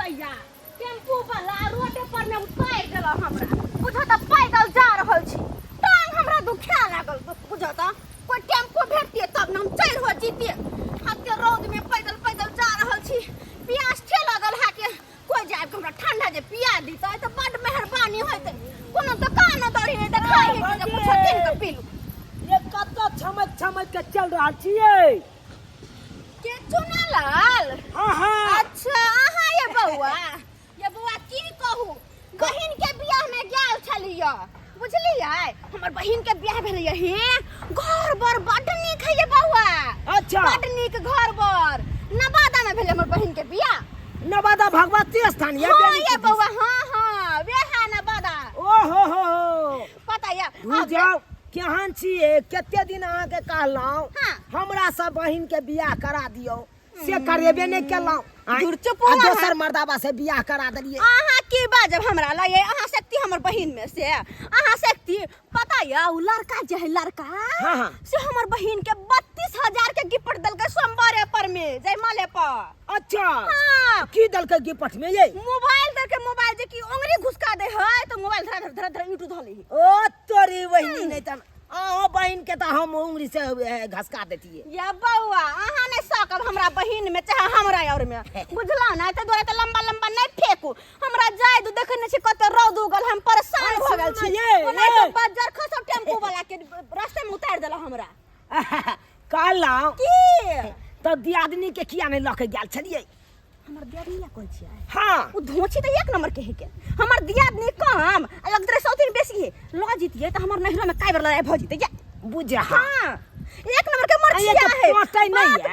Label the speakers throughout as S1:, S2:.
S1: दैया टेम्पू वाला रोड पर में उतार देला हमरा बुझा त पैदल जा रहल छी टांग हमरा दुखा लागल बुझा त कोई टेम्पू भेटिए तब न हम चढ़ हो जीतिए हत्ते रोड में पैदल पैदल जा रहल छी प्यास छे लगल है के कोई जाए हमरा ठंडा जे पिया दीता त बड़ मेहरबानी होते कोनो दुकान दौड़ी नहीं देखाई है जे कुछ किन के पीलू
S2: ये कत्ता छमक छमक के चल रहा छिए
S1: के चुनालाल
S2: हां
S1: अच्छा आहा ये बउआ की कहू बहिन के बियाह में गेल छलिया बुझलियै हमर बहिन के बियाह भेलै हे घर बर बड नीक है ये बउआ
S2: अच्छा
S1: बड नीक घर बर नवादा में भेलै हमर बहिन के बियाह
S2: नवादा भगवती स्थान
S1: ये बउआ हां वे है नवादा
S2: ओहो हो
S1: पता या
S2: तू जाओ केहन छिए केते दिन अहाँ के कहलौ हमरा सब बहिन के बियाह करा दियो से करेबे नहीं केलौ
S1: दूर चुप
S2: आ दोसर मर्दाबा से बियाह करा देलिए
S1: अहाँ की बाजब हमरा लगे अहाँ सकती हमर बहिन में से अहाँ सकती पता या उ लड़का जे है लड़का
S2: हां
S1: से हमर बहिन के 32,000 के गिफ्ट दलके सोमवारे पर में जयमाले पर
S2: अच्छा
S1: हां
S2: की दलके गिफ्ट में ये
S1: मोबाइल दलके मोबाइल जे की उंगली घुसका दे है तो मोबाइल धरा धरा यूट्यूब धले
S2: ओ तोरी वही नहीं त आ बहिन के त हम उंगली से घसका देती
S1: या बउआ अहाँ ने सकब हमरा बहिन में चाहे हमरा और में बुझला ना त दोरा त लंबा लंबा नहीं फेंकू हमरा जाय दू देखने छी कत रौद उगल हम परेशान भ गेल छी ओने तो बाजार खसब टेम्पू वाला के रास्ते में उतार देला हमरा
S2: कहलौ
S1: की
S2: त दियादनी के किया नहीं लके गेल छलिए
S1: हमर दियादनी कोन छियै
S2: हां
S1: उ धोची त एक नंबर के है के हमर दियादनी कम अलग तरह सौतीन बेसी है ल जीतिए त हमर नहरा में काई बार लड़ाई भ जीते
S2: बुझा
S1: हां एक नंबर के मर्चिया है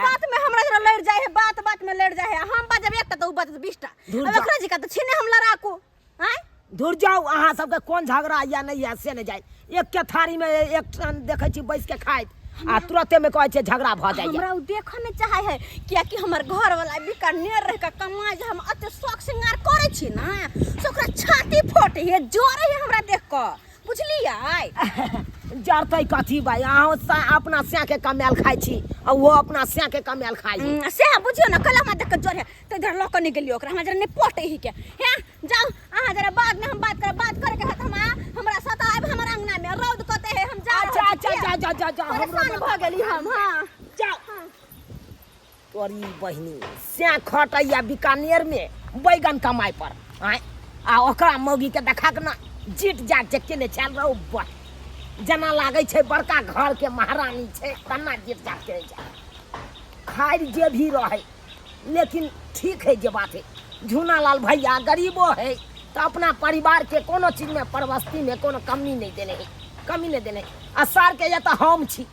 S1: बात में हमरा जरा लड़ जाए है बात में लड़ जाए है हम बाजब एकटा त उ बाजब 20टा अब एकरा जी का त छीने हम लड़ाकू हैं
S2: दूर जाओ अहाँ सबके कोन झगड़ा या नहीं है से नहीं जाए एक के थारी में एक देखे छी बैस के खाइत आ तुरंते में कहै छै झगड़ा भ जाय
S1: हमरा उ देख में चाहे है किया कि हमर घर वाला बिकानेर रह के कमाई जे हम अते शौक श्रृंगार करे छी ना ओकरा छाती फोटे है जोरे है हमरा देख के बुझलियै
S2: जरतै कथी भाई अहाँ अपना स्या के कमाल खाइ छी आ वो अपना स्या के कमाल खाइ
S1: से बुझियो ना कलम देख के जोरे त इधर लक नहीं गेलियो ओकरा हमरा जरा नहीं पोटे ही के हैं जाओ अहाँ जरा बाद में हम बात करे के हाथ हमरा साथ आब हमर अंगना में रौद कते है हम जा
S2: अच्छा जा
S1: परेशान भ गेली हम हां
S2: जाओ तोरी बहिनी स्या खटैया बिकानेर में बैगन कमाई पर आ ओकरा मौगी के देखा के ना जीट जाट जे केने चल रहो बा जना लागे छै बड़का घर के महारानी छै तना जीत जाट करे छै खाइर जे भी रहे लेकिन ठीक है जे बात है झूनालाल भैया गरीबो है तो अपना परिवार के कोनो चीज में परवस्ती में कोनो कमी नहीं देने आ सार के या तो हम छी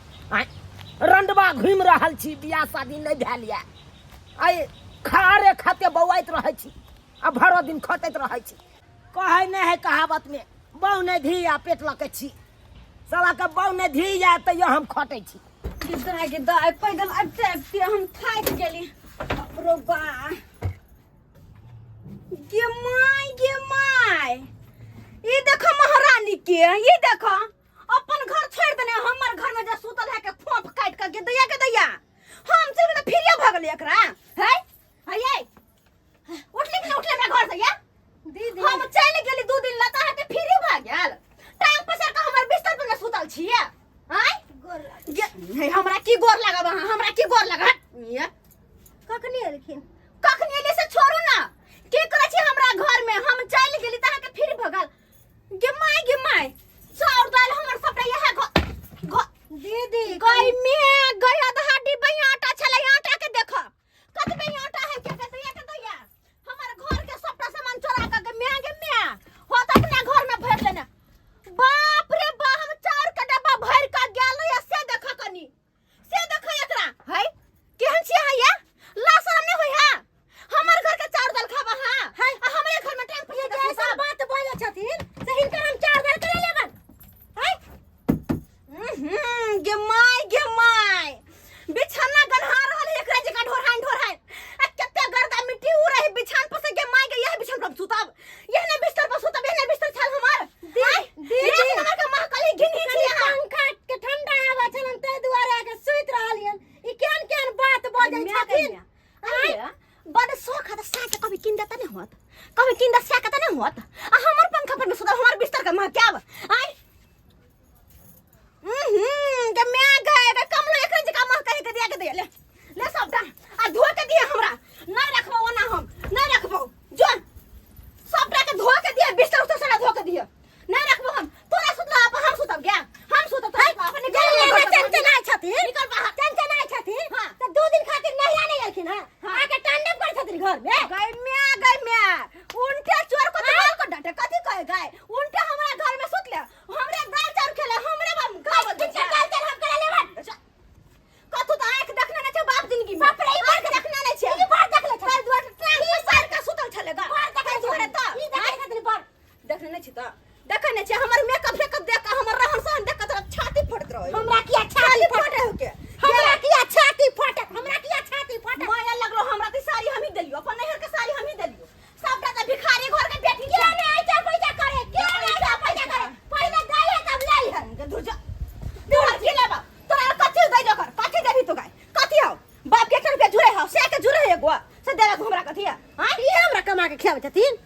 S2: रंडवा घूम रहल छी बियाह शादी नहीं भेल या आई खारे खाते बौआइत रहे छी आ भरो दिन खटैत रहे छी कहे नहीं है कहावत में बहु नहीं धी आ पेट लके छी साला के बहु नहीं धी या तो ये हम खटै छी
S1: कितना के दाई पैदल अब हम थाक गेली रो बा गे माय ई देखो महारानी के ये देखो अपन घर छोड़ देने हमर घर में जे सुतल है के फोफ काट के दैया हम से तो फिरिया भ गेली एकरा है हये उठली कि उठले हमरा घर से या दीदी हम चल गेली 2 दिन लता है के फिरी भ गेल टांग पसर के हमर बिस्तर पर सुतल छिए हैं गोर लाग हमरा की गोर लागब हमरा की गोर लागत ये कखनी एले से छोड़ू ना के करे छी हमरा घर में हम चल गेली त के फिर भगल गे माय चाउर दाल हमर सबटा यह दीदी गई में गया हड्डी बई आटा छले आटा के देखो कतबे आटा है के खाता साथ कभी किन देता नहीं होत कभी किन दा से कहता नहीं होत आ हमर पंखा पर में सुदा हमर बिस्तर का मां क्या आई के मैं गए के कम लो एक जगह मां कह के दिया के दे ले सबटा आ धो के दिए हमरा नहीं रखबो ना हम नहीं रखबो जो सबटा के धो के दिए बिस्तर उतर सारा धो के दिए नहीं रखबो हम तोरा सुतला हम सुतब गया हम सुतब तो अपन निकल टेंशन नहीं छथि निकल बाहर टेंशन नहीं छथि हां तो 2 दिन खातिर नहीं आने गेलखिन हां आके टांडे कर छथि घर में गई मैं उनके चोर को तो को डांटे कथि कहे गए उनके हमरा घर में सुत ले हमरे दाल चाउर खेले हमरे गाव दाल चाउर हम करे लेबन कथु तो आंख देखने नहीं छ बाप जिंदगी में बाप रे ई बार देखने नहीं छ ई बार देख ले छ दुआर ट्रांस साइड का सुतल छलेगा बार देखे छोरे तो ई देखे खातिर बार देखने नहीं छ तो देखै नहीं छ हमर मेकअप फेकअप देख के हमर रहन सहन देख के छाती फटत रहो हमरा की छाती फटे हो के हमरा की छाती फटे माया लगलो हमरा की साड़ी हम ही देलियो अपन नहर के साड़ी हम ही देलियो सबटा त भिखारी घर के बेटी के नहीं आई जा पैसा करे के नहीं जा पैसा करे पहले गाय है तब लाई है के दूजा दूर के लेबा तोरा कथि दे जो कर कथि देबी तो गाय कथि हो बाप के चल के जुरे हो से के जुरे है गो से देबा हमरा कथि है हां ई हमरा कमा के खियावे छथिन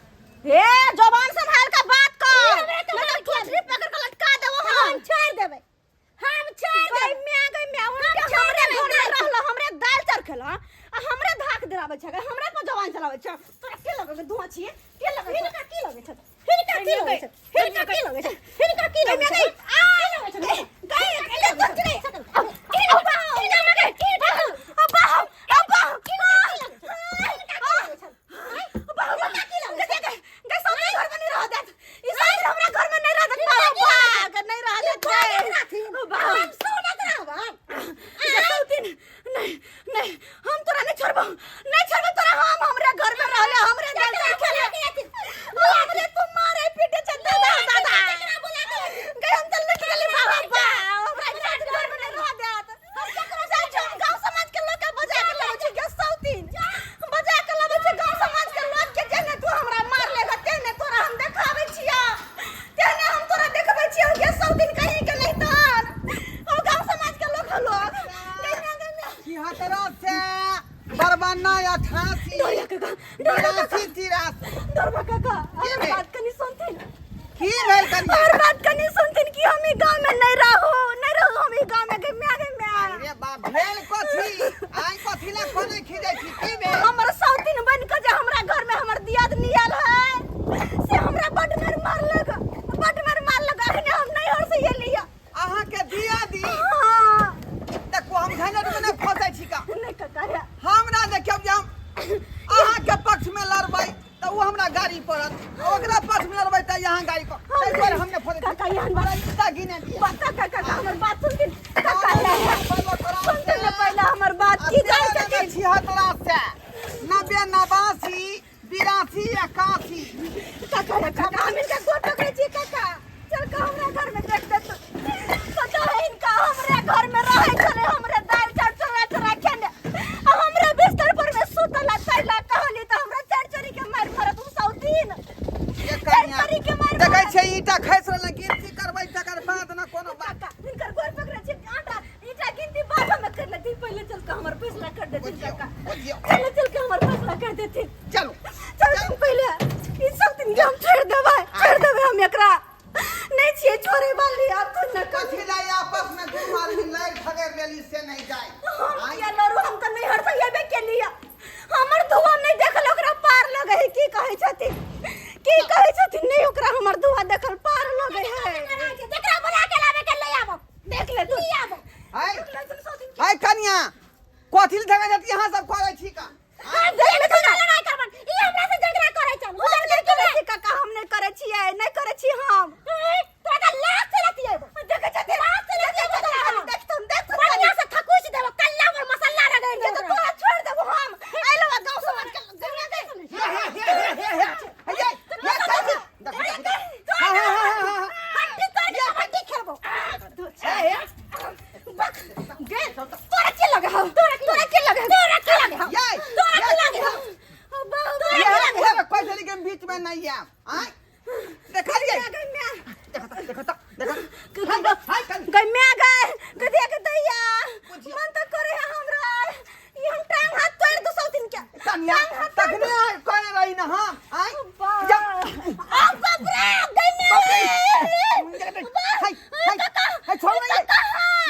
S1: हे जवान संभाल के बात कर मैं तो कोठरी पकड़ के लटका देबो हम छोड़ देबे गई मैं उनके हमरे घर में रहलो हमरे दाल चाउर खेलो आ हमरे धाक देरावे छ हमरे पर जवान चलावे छ तोरा के लगे धुआ छिए के लगे हिनका की लगे छ हिनका की लगे छ हिनका की लगे छ हिनका की लगे छ आ लगे छ गई ले कुछ नहीं अब्बा अब्बा अब्बा की लगे छ अब्बा की लगे छ गई सब घर में नहीं रह देत ई साइड हमरा घर में नहीं रह देत बाबा अगर नहीं रह देत अब्बा हम सोना करावा नहीं हम तोरा नहीं छोड़बो तोरा हम हमरे घर में रहले हमरे दिल से खेले हमरे तुम मारे पीटे चंदा दादा गए हम चल निकले बाबा हमरा घर में नहीं रह देत हम क्या करो चल गांव समाज के लोग के बजा के लाबे छ गैस सौतीन बजा के लाबे छ गांव समाज के लोग के जेने तू हमरा मार लेगा तेने तोरा हम देखावे छिया तेने हम तोरा देखबै छिया गैस सौतीन कहीं के नहीं तन हम गांव समाज के लोग
S3: की हतरा से बरबन्ना 88
S1: दरबा काका हमर बात कनी सुनथिन
S3: की भेल कनिया
S1: और बात कनी सुनथिन कि हम ई गांव में नहीं रहू हम ई गांव में के मैं
S3: अरे बाप भेल कथी आई कथी ला कोने खिदै छी की भेल
S1: हमर सौतीन बन के जे हमरा घर में हमर दियाद नियल है से हमरा बड मार लगा अखने हम नहीं और से ये लिया
S3: अहाँ के दिया दी
S1: हां
S3: देखो हम झंझट में नहीं फंसै छी का
S1: नहीं काका
S3: हमरा देखियो जे हम अहाँ के पक्ष में लड़बै त वो हमरा गाड़ी पड़त ओकरा पक्ष में लड़बै त यहाँ गाड़ी को तै पर हमने फंसै
S1: काका यहाँ बड़ा
S3: ता गिने दिया
S1: काका हमर बात सुनथिन काका सुनथिन पहले हमर बात की जाय छथिन
S3: 76 से 90 82 81
S1: काका हम इनका गोड़ पकड़े छी काका चल का हमरा घर में देख दे तू सोचा है इनका हमरे घर में रहे चले हमरे दाल चाउर चढ़ा खेने हमरे बिस्तर पर में सुतला चला कहली त हमरा चढ़ के मार भरत तुम सौतीन
S3: ये कन्या देखै छै ईटा खैस रहल गिनती करबै तकर बाद न कोनो बात
S1: काका इनकर गोड़ पकड़े छी आटा ईटा गिनती बाद में कर लेती पहले चल का हमर फैसला कर देती काका चल के हमर फैसला कर देती
S3: चलो
S1: चल पहले ई सौतीन के हम छोड़ देबै हम एकरा नहीं छिए छोरे वाली आप तो न
S3: कथी लाई आपस में दू आदमी लड़ ठगर लेली से नहीं जाए
S1: हम क्या लड़ू हम तो नहीं हट सकबे के लिए हमर धुआ नहीं देखल ओकरा पार लगे है की कहै छथिन नहीं ओकरा हमर धुआ देखल पार लगे है जेकरा बुला के लावे के ले आबो देख ले तू आबो
S3: हाय कन्या कथी ठगर जति यहां सब करै छी का
S1: देख ले तू लड़ाई करबन ई हमरा से झगड़ा करै छ उधर नहीं करे काका हम नहीं करे छियै नहीं करे छी हम तोरा का लात से लती है देख छथिन लात से लती देख तुम बढ़िया से थकुच देबो कल्ला पर मसाला लगा दे तो तोरा छोड़ देबो हम आइलो गांव समाज के हड्डी खेलबो तोरा के लगे हो तोरा के लगे
S3: पैसली के बीच में नहीं है आय देखलिए
S1: गम्या गए कदिया के दैया मन तो करे हमरा ई हम टांग हाथ तोड़ दो सौतीन के
S3: कन्या तखने करे रही ना हां आई जा
S1: बाप रे गन्ने
S3: हाय छोड़ नहीं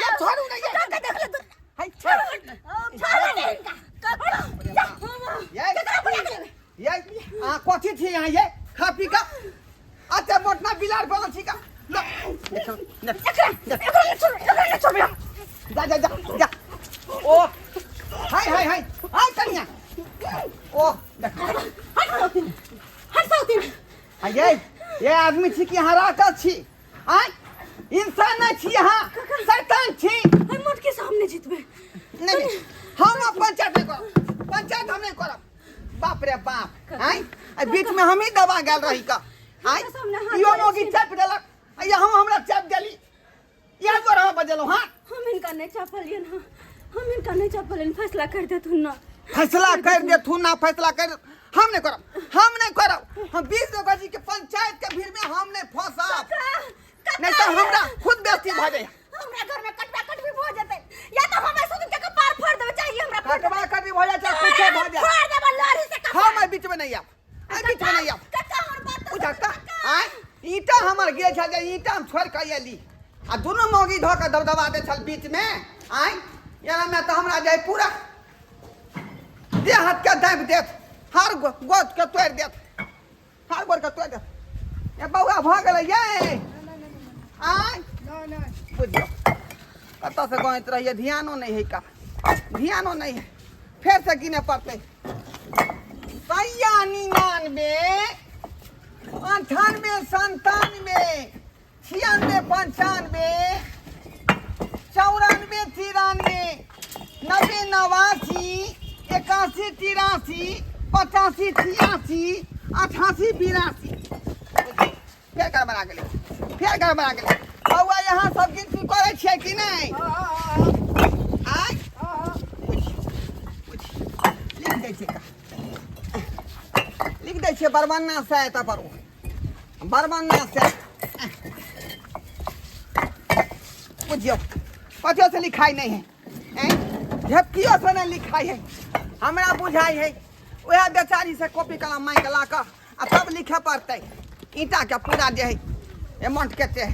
S3: ये छोड़ू नहीं
S1: काका देख ले तू
S3: हाय छोड़
S1: नहीं
S3: ये कथी थी यहाँ ये खा पी का अच्छा मोटना बिलार बना छी का जा जा जा जा ओ हाय हाय हाय हाय कन्या ओ ये आदमी छी कि यहाँ राखल छी आय इंसान नहीं छी यहाँ शैतान छी
S1: हम मोट के सामने जीतबे
S3: नहीं हम पंचायत नहीं करब पंचायत हम नहीं करब बाप रे बाप आय बीच में हम ही दबा गेल रही का आय यो मोगी चाप देलक या हम हमरा चाप देली या तो रहा बजलो हां
S1: हम इनका नहीं चापलियन हां हम इनका नहीं चापलियन फैसला कर दे तू ना
S3: फैसला कर दे तू ना फैसला कर हम नहीं करब हम 20 लोग जी के पंचायत के भीड़ में हम नहीं फंसब नहीं तो हमरा खुद बेइज्जती भ जाए
S1: हमरा घर में कटवा कटवी हो जते या तो हमें सुन के कपार फोड़ देवे चाहिए हमरा
S3: कटवा कटवी हो जाए चाहे कुछ हो जाए
S1: फोड़ देबे लहरी से कपार
S3: हम बीच में नहीं आब बीच में नहीं आब
S1: कक्का हमर बात
S3: उठा आय ईटा हमर गे छल ईटा हम छोड़ के एली आ दोनों मोगी धो के दबदबा दे छल बीच में आय याला में तो हमरा जाय पूरा दे हाथ के दाब देत हर गोद के तोड़ देत हर गोद के तोड़ देत ए बौआ भ गेलै ये आय बुझियो कतऽ से गइत रहिए ध्यानो नहीं है का ध्यानो नहीं है फिर से गिने पड़ते 99 98 97 96 95 94 93 90 89 81 83 85 86 88 82 फिर घर बना गेलै बौआ यहाँ सब गिनती करे छियै कि नहीं आय लिख दै छियै बरबन्ना से एतऽ पर बरबन्ना से बुझियो कथियो से लिखाई नहीं है झपकियो से नहीं लिखाई है हमरा बुझाई है वह बेचारी से कॉपी कलम मांग ला कर आ तब लिखे पड़ते ईटा के पूरा जे है अमाउंट कते है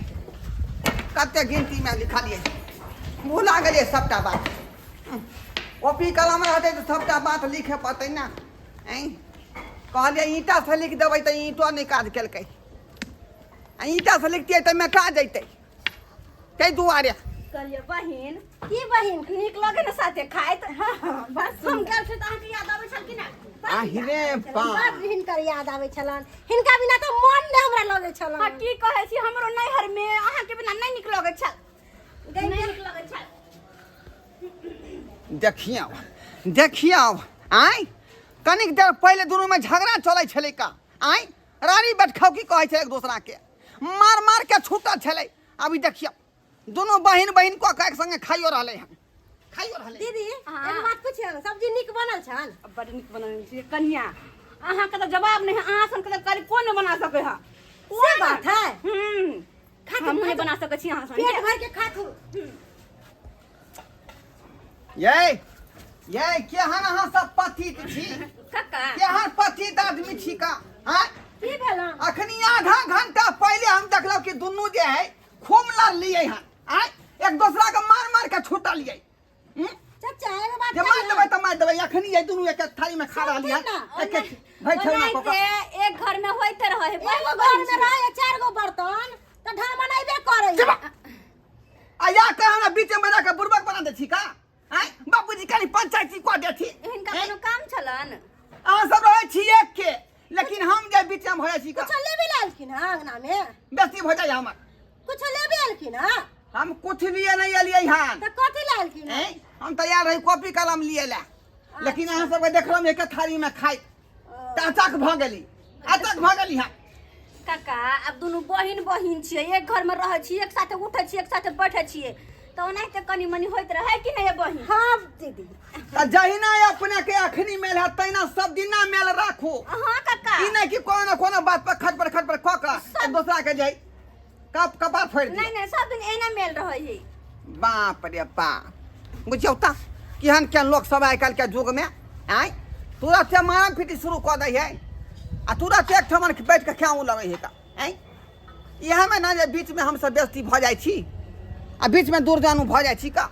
S3: कते गिनती में लिखलिए भूला गए सबटा बात कॉपी कलम रहते तो सबटा बात लिखे पड़ते ना कहलिए ईटा से लिख देवे तो ईंटो नहीं काज केलकै ईटा से लिखतिए तो मेटा जैते ताहि दुआरे
S1: कहलिए बहिन की बहिन नीक लगे ना साथे खाइत बस हम गेल से त अहाँके याद आबै छल कि ना
S3: आहिरे बा
S1: हिनकर याद आबै छलन हिनका बिना तो मन ने हमरा लगे छलन हां की कहै छी हमरो नैहर में अहाँके बिना नहीं निक लगे छल नहीं निक लगे छल
S3: देखियो आय कनिक देर पहले दोनों में झगड़ा चलै छलै का आय रानी बैठखौ की कहै छै एक दूसरा के मार मार के छूटा छलै अभी देखियो दोनों बहिन को एक संगे खाइयो रहले हैं
S1: दीदी एक बात पूछियो सब्जी निक बनल छन बड़ निक बनल छै कन्या अहाँ के तो जवाब नहीं है अहाँ सन के करी कोन नहीं बना सके है से बात है खा हम नहीं बना सके छी अहाँ सन पेट भर के खाथु
S3: ये केहन अहाँ सब पतित छी
S1: कक्का
S3: केहन पतित आदमी छी का हां
S1: की भेल
S3: अखनी आधा घंटा पहले हम देखलौ कि दुनू जे है खूब लड़लिए हैं आय एक दूसरा के मार मार के छूटा लिए
S1: चाचा एगो बात
S3: जे मार देबै अखनी ये दुनू एक थाली में खा रहली है एक बैठल ना को
S1: एक घर में होइते रहे एगो घर में रहे चार गो बर्तन त ढा बनाइबे करे
S3: आया के हमरा बीच में बना के बुर्बक बना दे छी का आय बाबूजी कनी पंचायती को दे छी
S1: इनका कोनो काम छलन
S3: आ सब रहे छी एक के लेकिन हम जे बीच में होय छी का
S1: कुछ लेबे लालखिन अंगना में
S3: बेसी हो जाय हमर
S1: कुछ लेबे आलखिन
S3: हम कुछ लिए नहीं अलिए यहाँ
S1: त कथि लालखिन
S3: हम तैयार रही कॉपी कलम लिए ला लेकिन अहाँ सबके देखलहुँ एक थाली में खाई अटक भ गेली हाँ
S1: काका अब दोनों बहिन छियै एक घर में रहै छी एक साथे उठै छी एक साथे बैठै छियै तो ओनाहिते कनी मनी होइत रहे कि नहीं बहिन हां दीदी
S3: जहिना अपने के अखनी मेल है तैना सब दिना मेल राखू
S1: हां काका
S3: ई नहीं कि कोनो बात पर खट पर क के दूसरा के जाई कपार फोड़ दे
S1: नहीं सब दिन एना मेल रहै है
S3: बाप रे बाप बुझियो ता केहन लोग सब आइ काल के युग में आय तुरंत मारम पीटी शुरू कर दै है आ तुरंत एक ठमन बैठ के क्या लगे है का हैं यह में ना जे बीच में हम सब बेइज्जती भ जाय छी आ बीच में दूर जानू भ जाय छी का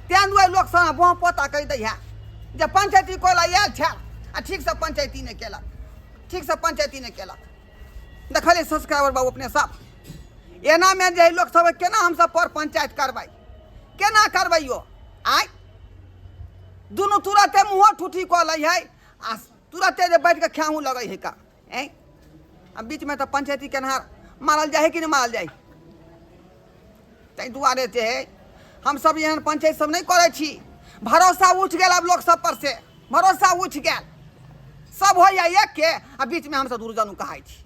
S3: तें दुआरे लोग सब बहु पता कह दै है जे पंचायती कोला आयल छ आ ठीक से पंचायती नहीं केलक ठीक से पंचायती नहीं केलक देखलिए सब्सक्राइबर बाबू अपने सब एना में जे लोग सब केना हम सब पर पंचायत करबै केना करबै यो आय दोनों तुरंते मुँह ठूठी कऽ लै है आ तुरंते जे बैठ के खाहू लगे है का ऐ अब बीच में तो पंचायती केनहार मारल जाए है कि नहीं मारल जाए तै दुआरे जे है हम सब एहन पंचायत सब नहीं करे छी भरोसा उठ गया अब लोग सब पर से भरोसा उठ गया सब हो जाए एक के आ बीच में हम सब दूर जानू कहाई छी